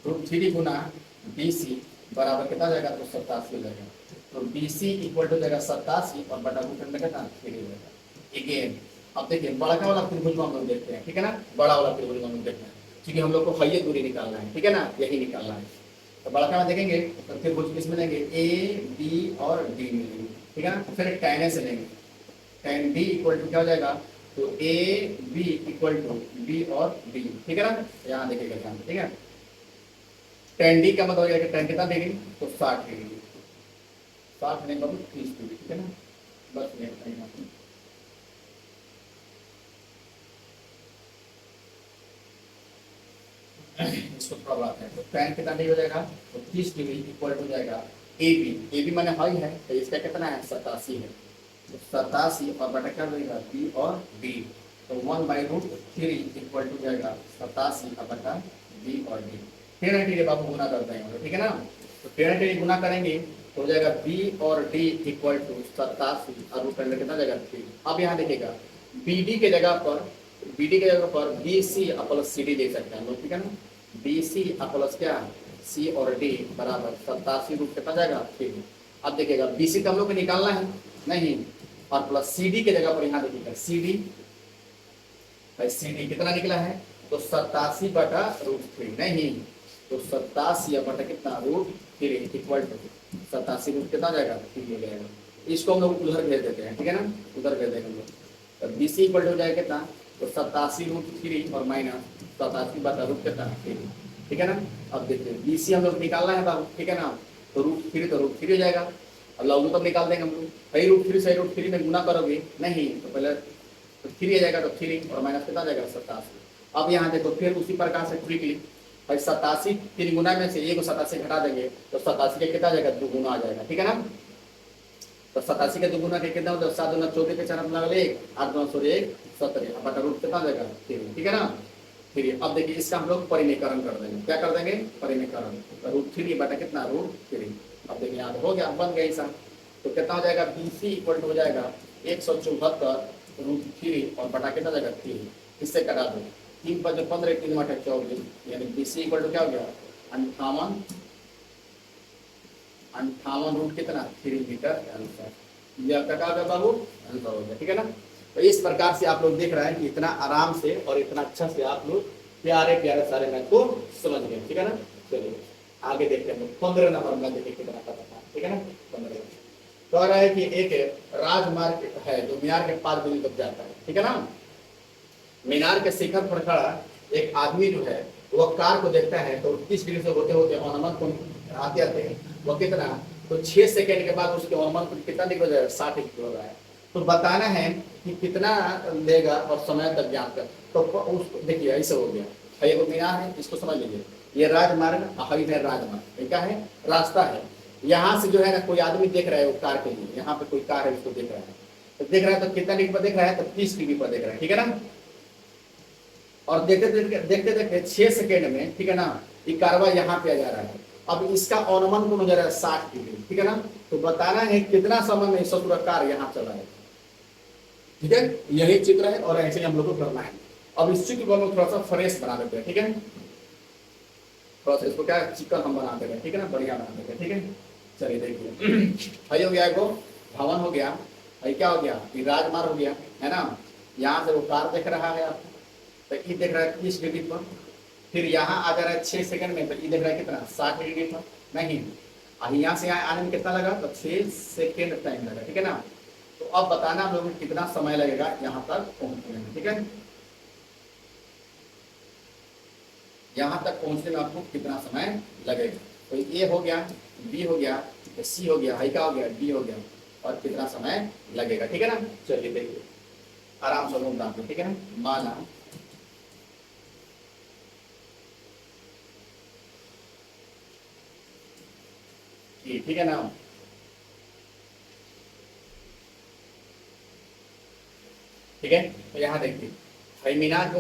√3 गुना डी सी बराबर कितना जाएगा, तो 87 हो जाएगा। तो डी सी इक्वल टू जाएगा 87 और बटा √3 में कितना 3 हो जाएगा। अगेन अब देखिए बड़ा वाला त्रिभुज हम लोग देखते हैं, ठीक है ना। बड़ा वाला त्रिभुज हम लोग देखते हैं, क्योंकि हम लोग को हइये दूरी निकालना है, ठीक है ना, यही निकालना है। तो बड़ा में देखेंगे तो त्रिभुज किस में लेंगे, ए बी और डी में लेंगे, ठीक है ना। फिर tan से लेंगे, tan d इक्वल टू क्या हो जाएगा, तो A B equal to B और डी, ठीक है ना। यहाँ देखिएगा ध्यान, ठीक है। tan d का मतलब हो जाएगा, tan कितना डिग्री, तो 60 डिग्री, 60 नहीं बाबू 30 डिग्री, ठीक है ना। बस ये इसको थोड़ा बात है, तो tan कितना डिग्री हो जाएगा, तो 30 डिग्री इक्वल हो जाएगा ए बी माने हाई है, तो इसका कितना है 87 है, तो 87 और बटा क्या देगा बी और डी, तो 1/√3 इक्वल टू जाएगा 87 और बटा बी और डी। 13 डिग्री बाबू गुना करते हैं, ठीक है ना। तो 13 डिग्री गुना करेंगे तो हो जाएगा बी और डी इक्वल टू 87 और रूट अंडर कितना जाएगा 3। अब यहाँ देखिएगा बी डी के जगह पर B C plus C D दे सकते हैं हम लोग, ठीक है ना। बी सी प्लस क्या सी और डी बराबर 87 रूट कितना जाएगा 3। अब देखिएगा बी सी का हम लोग को निकालना है नहीं, और प्लस सी डी के जगह पर यहाँ देखिएगा सी डी कितना निकला है, तो 87 बटा √3 नहीं, तो 87 बटा कितना √3 इक्वल टू 87 रूट कितना जाएगा 3 हो जाएगा। इसको हम लोग उधर भेज देते हैं, ठीक है ना, उधर भेज देंगे हम लोग। तो बी सी इक्वल हो जाएगा कितना, तो 87√3 और माइनस 87 बटा रूट कितना 3, ठीक है ना। अब देखिए बी सी हम लोग निकालना है बाबू, ठीक है ना। तो √3 तो √3 हो जाएगा, अब लघु तब निकाल देंगे हम लोग। सही √3 में गुना करोगे नहीं, तो पहले तो 3 आ जाएगा, तो 3 और माइनस कितना जाएगा 87। अब यहाँ देखो फिर उसी प्रकार से ट्रिक ली भाई, 87 3 गुना में से एक 87 घटा देंगे तो 87 के कितना जाएगा 2 गुना आ जाएगा, ठीक है ना। तो 87 के 2 गुना के कितना होता है, 7 दूना 14 पे 4 अपना 1 8 दूना 16 17 बटा रूट कितना जाएगा 3, ठीक है ना। फिर अब देखिए इसका हम लोग परिमेयकरण कर देंगे, क्या कर देंगे परिमेयकरण, तो √3 बटा कितना √3। अब देखिए यहाँ हो गया, बन गया ऐसा, तो कितना हो जाएगा बी सी इक्वल हो जाएगा 174 √3 और बटा कितना जाएगा 3, इससे कटा दो 3 पर जो 15 3 8 24, यानी बी सी इक्वल क्या हो गया 58 रूट कितना 3 मीटर आंसर। ये आपका क्या होगा बाबू आंसर हो गया, ठीक है ना। तो इस प्रकार से आप लोग देख रहे हैं कि इतना आराम से और इतना अच्छा से आप लोग प्यारे प्यारे सारे मैथ को समझ गए, ठीक है ना। चलिए आगे देखते हैं 15 नंबर में, देखिए कितना पता था, ठीक है ना। 15 कह रहा है कि एक राजमार्ग है जो मीनार के 5 बिंदु तक जाता है, ठीक है ना। मीनार के शिखर पर खड़ा एक आदमी जो है वह कार को देखता है, तो 30 डिग्री से होते होते अनुमान को आते वो कितना, तो 6 सेकंड के बाद उसके अनुमान को कितना डिग्री हो जाएगा 60 डिग्री हो रहा है। तो बताना है कि कितना लेगा और समय तक ज्ञात कर, तो उसको देखिए ऐसे हो गया, ये वो मीनार है, इसको समझ लीजिए, ये राजमार्ग है, राजमार्ग क्या है, रास्ता है। यहाँ से जो है ना कोई आदमी देख रहा है वो कार के लिए, यहाँ पे कोई कार है उसको देख रहा है, तो देख रहा है तो कितना डिग्री पर देख रहा है, तो 30 डिग्री पर देख रहा है, ठीक है ना। और देखते 6 सेकेंड में, ठीक है ना, ये कारवा यहाँ पे आ जा रहा है। अब इसका अनुमान कौन हो जा रहा है 60 डिग्री, ठीक है ना। तो बताना है कितना समय में इसका कार यहाँ चला है, ठीक है। यही चित्र है और ऐसे हम लोग को करना है। अब इस चित्र को हम लोग थोड़ा सा फ्रेश बना देते हैं, ठीक है। थोड़ा सा इसको क्या चिकन हम बना देते हैं, ठीक है ना, बढ़िया बना देते हैं, ठीक है। चलिए देखिए हो गया, एगो भवन हो गया, क्या हो गया, राजमार्ग हो गया, है ना। यहाँ से वो कार देख रहा है आपको, तो ई देख रहा है 30 डिग्री पर, फिर यहाँ आ जा रहा है 6 सेकंड में, तो ई देख रहा है कितना 60 डिग्री पर। नहीं, अब यहाँ से यहाँ आने में कितना लगा, तो 6 सेकंड टाइम लगा, ठीक है ना। तो अब बताना हम लोगों को कितना समय लगेगा यहाँ तक पहुँचने में, ठीक है। यहाँ तक पहुँचने में आपको कितना समय लगेगा। तो ए हो गया, बी हो गया, सी हो गया, हाई का हो गया, डी हो गया, और कितना समय लगेगा, ठीक है ना। चलिए देखिए आराम से लोग बताते, ठीक है ना। माना ठीक है ना, ठीक है। तो यहाँ देखिए भाई मीनार जो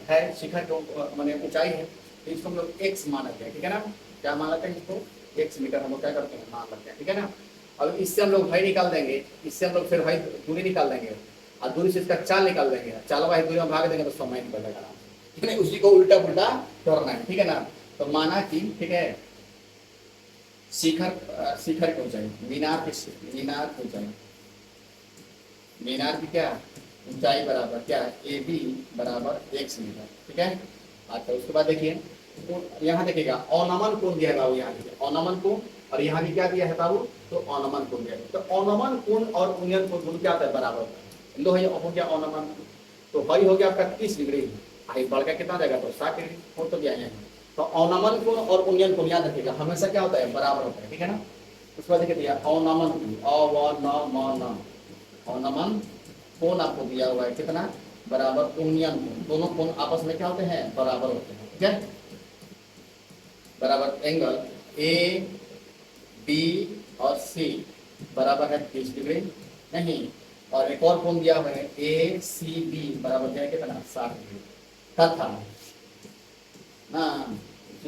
है शिखर जो माने ऊंचाई है, तो इसको हम लोग एक्स मान लेते हैं, ठीक है ना। क्या मान लेते हैं इसको, एक्स मीटर हम लोग क्या करते हैं मान लेते हैं, ठीक है ना। अब इससे हम लोग भाई निकाल देंगे, इससे हम लोग फिर भाई दूरी निकाल देंगे, और दूरी से इसका चाल निकाल देंगे, चाल भाई दूरी में भाग देंगे तो समय निकल जाएगा, ठीक है। उसी को उल्टा पुल्टा करना है, ठीक है ना। तो माना कि ठीक है शिखर शिखर की ऊंचाई, मीनार की ऊंचाई, मीनार की क्या ऊंचाई बराबर क्या, ए बी बराबर एक्स मीटर, ठीक है। अच्छा उसके बाद देखिए तो यहाँ देखिएगा अवनमन कोण दिया है बाबू, यहाँ देखिए अवनमन कोण, और यहाँ भी क्या दिया है बाबू, तो अवनमन कोण दिया है। तो अवनमन कोण और उन्नयन कोण दोनों क्या होता है बराबर होता है। लो है हो गया अवनमन, तो भाई हो गया आपका 30 डिग्री, आई बढ़ का कितना जाएगा तो 60 डिग्री हो तो गया है। तो अवनमन कोण और उन्नयन कोण याद रखिएगा हमेशा क्या होता है बराबर होता है, ठीक है ना। उसके बाद देखिए अवनमन अवनमन, अवनमन कोण आपको दिया हुआ है कितना बराबर उन्नयन कोण, दोनों कोण आपस में क्या होते हैं बराबर होते हैं, ठीक है। बराबर एंगल ए बी और सी बराबर है 30 डिग्री, नहीं, और एक और कोण दिया हुआ है ए सी बी बराबर क्या है कितना 60 डिग्री, तथा ना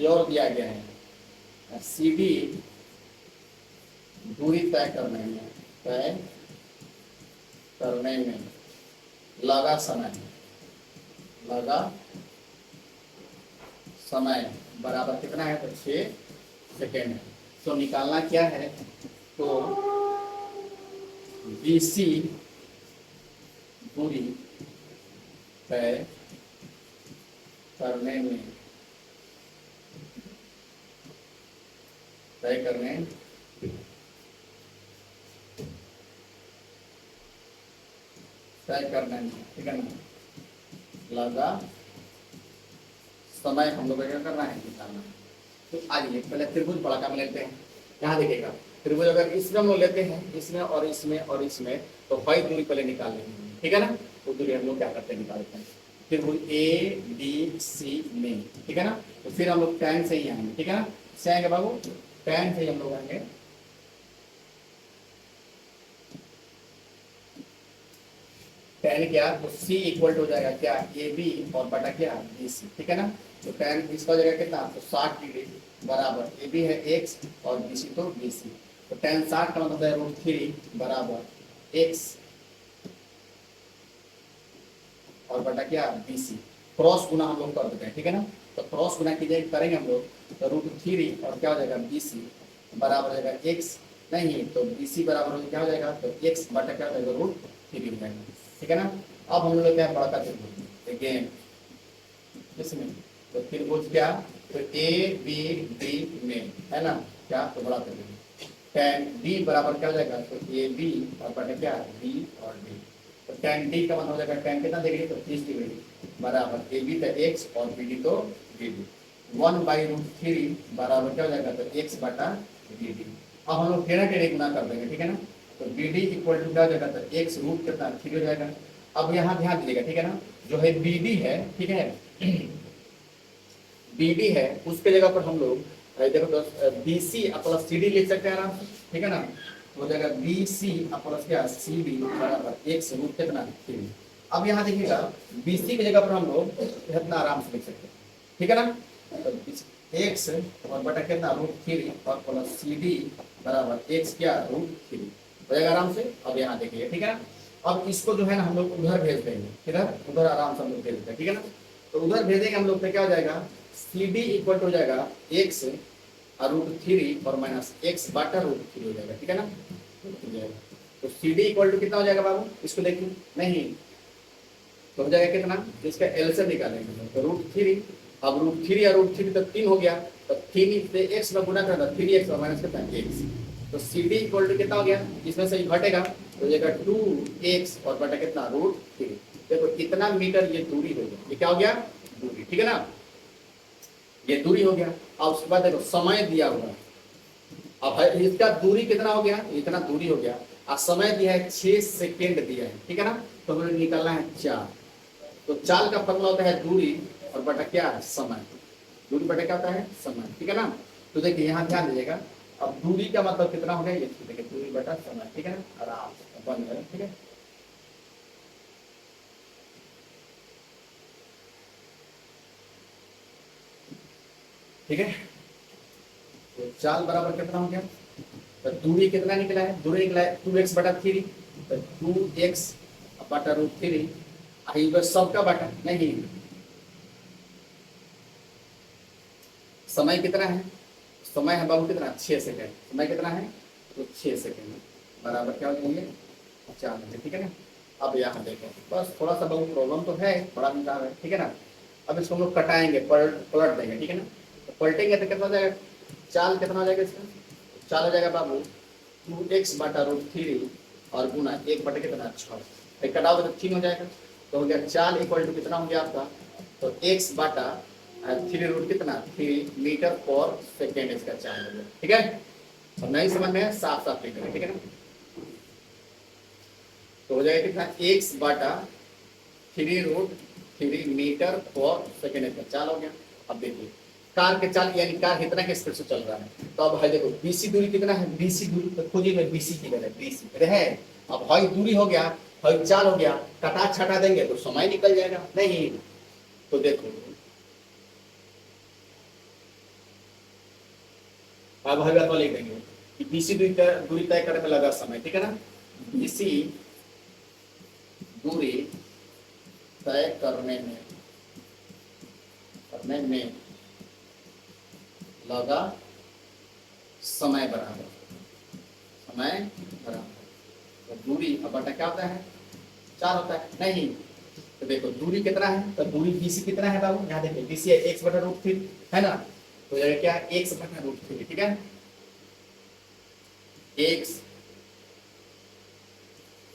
और दिया गया है सी डी दूरी तय करने में लगा समय बराबर कितना है तो 6 सेकेंड है। तो निकालना क्या है, तो BC दूरी तय करने में ठीक है ना लगा समय हम लोग क्या करना है निकालना। तो आइए पहले त्रिभुज बड़ा में लेते हैं। यहाँ देखिएगा त्रिभुज अगर इसमें हम लोग लेते हैं, इसमें और इसमें और इसमें, तो भाई दूरी पहले निकाल लेंगे, ठीक है ना। तो दूरी हम लोग क्या करते हैं निकालते हैं त्रिभुज ए बी सी में, ठीक है ना। तो फिर हम लोग tan से ही आएंगे, ठीक है ना, से आएंगे बाबू, tan से ही हम लोग आएंगे। tan क्या तो c इक्वल टू हो जाएगा क्या ए बी और बटा क्या बी सी, ठीक है ना। तो tan इसका हो जाएगा कितना तो 60 डिग्री बराबर ए बी है x और बी सी तो बी सी। तो tan 60 का मतलब है √3 बराबर x और बटा क्या बी सी, क्रॉस गुना हम लोग कर देते हैं, ठीक है ना। तो क्रॉस गुना कीजिए करेंगे हम लोग, तो √3 और क्या हो जाएगा बी सी बराबर हो जाएगा x, नहीं तो बी सी बराबर क्या हो जाएगा तो x बटा क्या हो जाएगा √3 हो जाएगा, ठीक है ना। अब हम लोग क्या बड़ा का त्रिभुज अगेन इसमें, तो त्रिभुज क्या तो ए बी डी में है ना क्या तो बड़ा त्रिभुज tan d बराबर क्या हो जाएगा तो ए बी और बटा क्या बी और डी। तो tan d का मतलब हो जाएगा tan कितना डिग्री तो 30 डिग्री बराबर ए बी तो x और बी डी तो बी डी 1/√3 बराबर क्या हो जाएगा तो x बटा बी डी। अब हम लोग टेढ़ा टेढ़े गुना कर देंगे, ठीक है ना। तो बी डी इक्वल टू क्या हो जाएगा तो x रूट कितना 3 हो जाएगा। अब यहाँ ध्यान दीजिएगा, ठीक है ना, जो है बी डी है, ठीक है बी डी है उसके जगह पर हम लोग देखो तो B C plus C D लिख सकते हैं आराम से, ठीक है ना। तो हो जाएगा बी सी प्लस क्या सी डी बराबर x रूट कितना 3। अब यहाँ देखिएगा बी सी की जगह पर हम लोग इतना आराम से लिख सकते हैं, ठीक है ना। तो x और बटा कितना √3 और प्लस सी डी बराबर x क्या √3 हो जाएगा आराम से। अब यहाँ देखिए, ठीक है ना। अब इसको जो है ना हम लोग उधर भेज देंगे, किधर उधर आराम से हम लोग भेज देते हैं, ठीक है ना। तो उधर भेजेंगे हम लोग तो क्या हो जाएगा सी डी इक्वल टू हो जाएगा x √3 और माइनस x बटा √3 हो जाएगा, ठीक है ना। तो सी डी इक्वल टू कितना हो जाएगा बाबू, इसको देखिए नहीं तो हो जाएगा कितना, इसका एलसीएम निकालेंगे तो √3। अब √3 और √3 तो 3 हो गया, तो 3 से x में गुना करना, 3x और माइनस कितना x, तो CD इक्वल टू कितना हो गया, इसमें से घटेगा तो हो जाएगा 2x और बटा कितना √3। देखो कितना मीटर ये दूरी हो गया, ये क्या हो गया दूरी, ठीक है ना, ये दूरी हो गया। अब उसके बाद देखो समय दिया हुआ, अब इसका दूरी कितना हो गया, इतना दूरी हो गया, और समय दिया है 6 सेकेंड दिया है, ठीक है ना, तो हमें निकालना है चाल। तो चाल का फॉर्मूला होता है दूरी और बटा क्या है समय, दूरी बटा क्या होता है समय, ठीक है ना। तो देखिए यहाँ ध्यान दीजिएगा, अब दूरी का मतलब कितना हो गया, ये देखिए दूरी बटा समय, ठीक है ना, आराम से बन गया, ठीक है। ठीक है, तो चाल बराबर कितना हो गया, तो दूरी कितना निकला है, दूरी निकला है 2x बटा 3, तो 2x बटा √3, सबका बटा नहीं, समय कितना है, समय है बाबू कितना 6 सेकेंड, समय कितना है तो 6 सेकेंड बराबर क्या हो जाएंगे 4 मिनट, ठीक है ना। अब यहाँ देखो बस थोड़ा सा बाबू प्रॉब्लम तो है, थोड़ा निकाल है, ठीक है ना। अब इसको हम लोग कटाएंगे, पलट देंगे, ठीक है ना। तो पलटेंगे तो कितना हो जाएगा, चाल कितना हो जाएगा इसका, चाल हो जाएगा बाबू 2x बटा √3 और गुना 1 बटे कितना 6, कटाओगे तो 3 हो जाएगा, तो हो गया चाल इक्वल टू कितना हो गया आपका, तो x बटा 3 कितना 3 मीटर पर सेकेंड इसका चाल हो गया, ठीक है। और नहीं समझ में साफ साफ लिख रहे, ठीक है ना। तो हो जाएगा कितना x बटा 3 मीटर पर सेकेंड इसका चाल हो गया। अब देखिए कार के चाल यानी कार कितना के स्पीड से चल रहा है, तो अब है देखो BC दूरी कितना है, BC दूरी तो खोजिए मैं BC की वैल्यू BC है। अब हाई दूरी हो गया, हाई चाल हो गया, कटा छटा देंगे तो समय निकल जाएगा, नहीं तो देखो अब हर बात लिख देंगे कि BC दूरी तय करने में लगा समय, ठीक है ना, BC दूरी तय करने में लगा समय बराबर तो दूरी अब बटा क्या होता है 4 होता है, नहीं तो देखो दूरी कितना है, तो दूरी BC कितना है बाबू, यहाँ देखिए BC है x बटा √3 है ना, तो ये क्या है x बटा √3, ठीक है,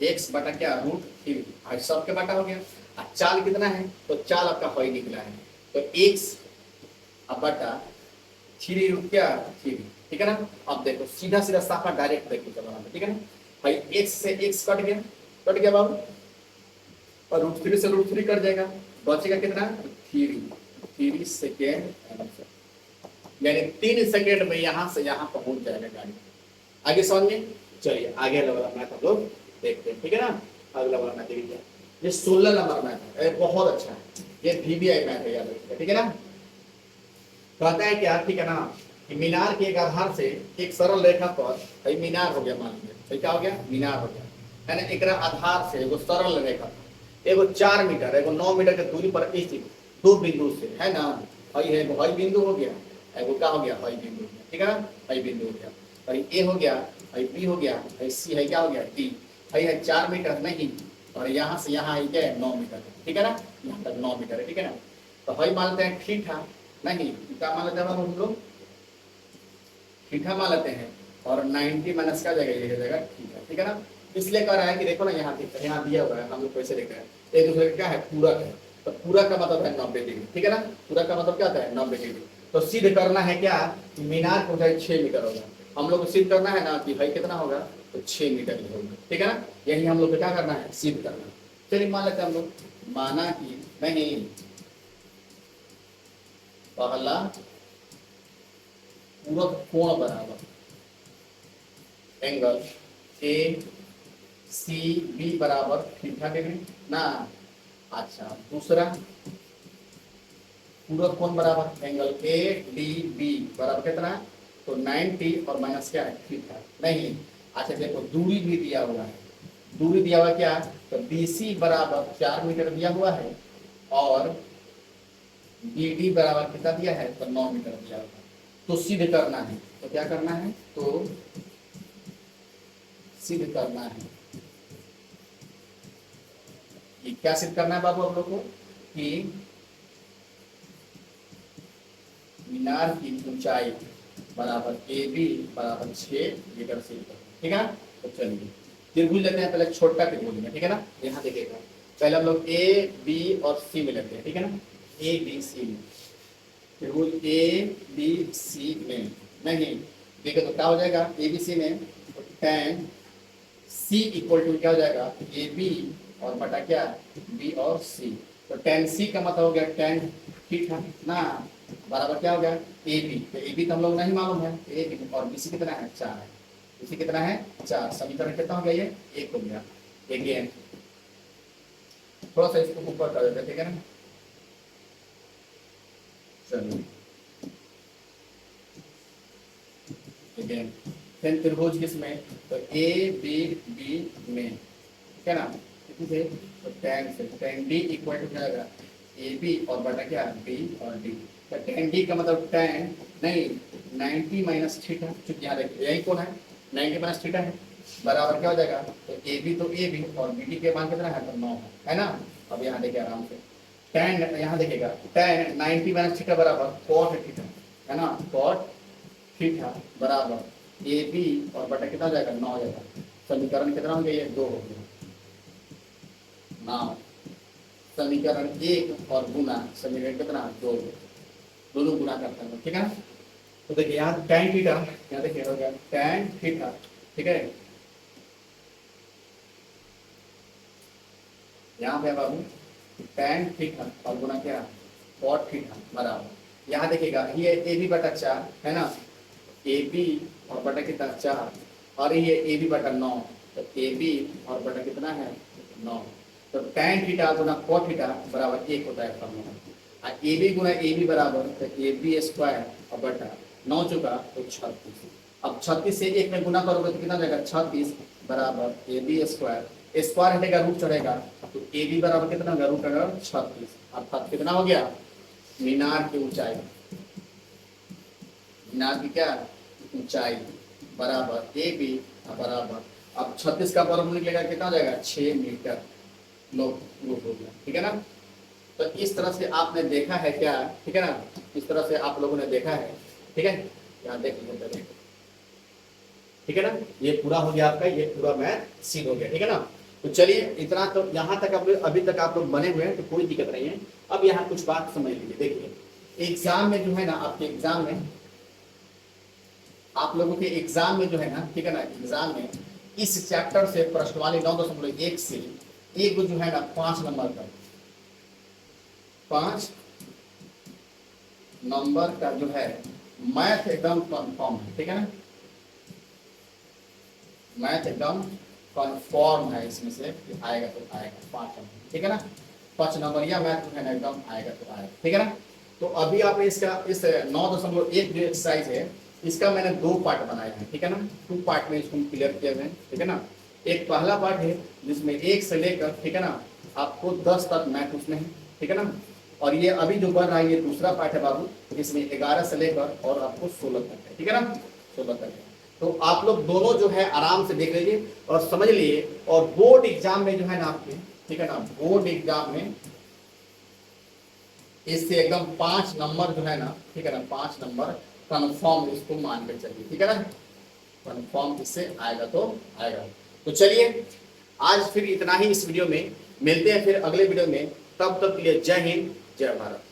x बटा क्या √3, सबके बटा हो गया। अब चाल कितना है, तो चाल आपका हाई निकला है, तो x अब बटा 3 क्या 3, ठीक है ना। अब देखो सीधा सीधा साफा डायरेक्ट देखो चलो, ठीक है ना, भाई x से x कट गया बाबू, और √3 से √3 कट जाएगा, बचेगा कितना 3 सेकेंड, यानी 3 सेकेंड में यहाँ से यहाँ पहुंच जाएगा गाड़ी। आगे समझ में, चलिए आगे वाला मैथ हम लोग देखते हैं, ठीक है ना। अगला वाला मैथ देखिए, ये 16 नंबर मैथ है, बहुत अच्छा है, ये VBI मैथ है, याद रखिएगा, ठीक है ना। कहता है क्या, ठीक है ना, कि मीनार के एक आधार से एक सरल रेखा पर भाई मीनार हो गया, मान लीजिए क्या हो गया मीनार हो गया, है ना। एक आधार से एगो सरल रेखा, एगो 4 मीटर एगो 9 मीटर के दूरी पर स्थित 2 बिंदु से, है ना, भाई है हाई बिंदु हो गया, एगो क्या हो गया हाई बिंदु हो गया, ठीक है ना, हाई बिंदु हो गया, भाई A हो गया, भाई B हो गया, भाई C है क्या हो गया D, भाई है 4 मीटर नहीं, और यहाँ से यहाँ है क्या है 9 मीटर, ठीक है ना, यहाँ तक 9 मीटर है, ठीक है ना। तो भाई मान लेते हैं थीटा, नहीं क्या मान लेते हैं हम लोग, थीटा मान लेते हैं, और 90 माइनस क्या जाएगा, ये जाएगा थीटा, ठीक है ना। इसलिए कह रहा है कि देखो ना यहाँ दिया हुआ है, हम लोग कैसे लिख रहे हैं, एक दूसरे का क्या है पूरक है, तो पूरक का मतलब है 90 डिग्री, ठीक है ना, पूरक का मतलब क्या होता है 90 डिग्री। तो सिद्ध करना है क्या, मीनार को 6 मीटर होगा, हम लोग को सिद्ध करना है ना कि भाई कितना होगा, तो 6 मीटर ही होगा, ठीक है ना, यही हम लोग को क्या करना है सिद्ध करना। चलिए मान लेते हैं हम लोग, माना कि नहीं पहला पूरक कोण बराबर एंगल ACB बराबर थीटा डिग्री ना, अच्छा दूसरा पूरक कोण बराबर एंगल ADB बराबर कितना, तो 90 और माइनस क्या है थीटा, नहीं अच्छा देखो दूरी भी दिया हुआ है, दूरी दिया हुआ क्या, तो BC बराबर 4 मीटर दिया हुआ है, और BD बराबर कितना दिया है, तो 9 मीटर दिया हुआ है। तो सिद्ध करना है, तो क्या करना है, तो सिद्ध करना है ये क्या सिद्ध करना है बाबू आप लोग को कि मीनार की ऊंचाई बराबर ए बी बराबर 6 मीटर से ऊपर, ठीक है ना। तो चलिए त्रिभुज लेते हैं, पहले छोटा त्रिभुज में, ठीक है ना। यहाँ देखिएगा पहले हम लोग ए बी और सी में लेते हैं, ठीक है ना। ए बी सी में त्रिभुज ए बी सी में नहीं देखिए तो क्या हो जाएगा, ए बी सी में tan सी इक्वल टू क्या हो जाएगा, ए बी और बटा क्या बी और सी। तो tan सी का मतलब हो गया tan थीटा ना, बराबर क्या हो गया ए बी। तो ए बी तो हम लोग नहीं मालूम है, ए बी और बी सी कितना है 4 है, बी सी कितना है 4। समीकरण कितना हो गया ये 1 हो गया। अगेन थोड़ा सा इसको ऊपर कर देते हैं, ठीक है ना। चलिए अगेन फिर त्रिभुज किसमें, तो ए बी बी में, ठीक है ना। कितनी से तो tan डी इक्वल टू क्या आएगा ए बी और बटा क्या बी और डी। तो tan डी का मतलब tan नहीं 90 माइनस थीटा, क्योंकि यहाँ देखिए यही कौन है 90 माइनस थीटा है, बराबर क्या हो जाएगा, तो ए बी तो ए बी और बी डी के मान कितना है तो 9 है ना। अब यहाँ देखिए आराम से tan यहाँ देखिएगा tan 90 माइनस थीटा बराबर cot थीटा है ना, cot थीटा बराबर ए बी और बटा कितना हो जाएगा 9 हो जाएगा। समीकरण कितना हो गया ये 2 हो गया ना। समीकरण 1 और गुना समीकरण कितना 2, दोनों गुना करते हैं, ठीक है ना। तो देखिए यहाँ tan थीटा यहाँ देखिए हो गया tan थीटा, ठीक है। यहाँ पे बाबू tan थीटा और गुना क्या cot थीटा बराबर यहाँ देखिएगा ये ए बी बटा 4 है ना, ए बी और बटा कितना 4 और ये ए बी बटा 9, तो ए बी और बटा कितना है 9। तो tan थीटा गुना cot थीटा बराबर 1 होता है फॉर्मूला। ए बी गुना ए बी बराबर तो ए बी स्क्वायर और बटा 9 चुका तो 36। अब 36 से 1 में गुना करोगे तो कितना जाएगा 36 बराबर ए बी स्क्वायर, स्क्वायर हटेगा रूट चढ़ेगा तो ए बी बराबर कितना होगा रूट अगर 36। अर्थात कितना हो गया मीनार की ऊंचाई, मीनार की क्या ऊंचाई बराबर ए बी बराबर, अब 36 का वर्गमूल निकलेगा कितना हो जाएगा 6 मीटर लोग हो गया, ठीक है ना। तो इस तरह से आपने देखा है क्या, ठीक है ना, इस तरह से आप लोगों ने देखा है, ठीक है। यहाँ देख लीजिए, ठीक है ना। ये पूरा हो गया आपका, ये पूरा मैथ सीन हो गया, ठीक है ना। तो चलिए इतना तो यहाँ तक आप अभी तक आप लोग बने हुए हैं तो कोई दिक्कत नहीं है। अब यहाँ कुछ बात समझ लीजिए, देखिए एग्जाम में जो है ना, आपके एग्जाम में आप लोगों के एग्जाम में जो है ना, ठीक है ना, एग्जाम में इस चैप्टर से प्रश्नवाली 9.1 से एक जो है ना 5 नंबर का 5 नंबर का जो है मैथ एकदम कंफर्म है, ठीक है ना। मैथ एकदम कंफर्म है, इसमें से आएगा तो आएगा 5 नंबर, ठीक है ना। 5 नंबर या मैथ जो है ना एकदम आएगा तो आएगा, ठीक है ना। तो अभी आपने इसका इस 9.1 जो एक्सरसाइज है इसका मैंने 2 पार्ट बनाए हैं, ठीक है ना। 2 पार्ट में इसको क्लियर किया है, ठीक है ना। एक पहला पार्ट है जिसमें 1 से लेकर, ठीक है ना, आपको 10 तक मैथ उसमें है, ठीक है ना। और ये अभी जो बन रहा है ये दूसरा पार्ट है बाबू, इसमें 11 से लेकर और आपको 16 तक है, ठीक है ना, 16 तक है। तो आप लोग दोनों जो है आराम से देख लीजिए और समझ लिए, और बोर्ड एग्जाम में जो है ना आपके, ठीक है ना, बोर्ड एग्जाम में इससे एकदम 5 नंबर जो है ना, ठीक है ना, 5 नंबर कन्फर्म इसको मान के चलिए, ठीक है ना। कन्फर्म इससे आएगा तो आएगा। तो चलिए आज फिर इतना ही इस वीडियो में, मिलते हैं फिर अगले वीडियो में, तब तक के लिए जय हिंद जय भारत।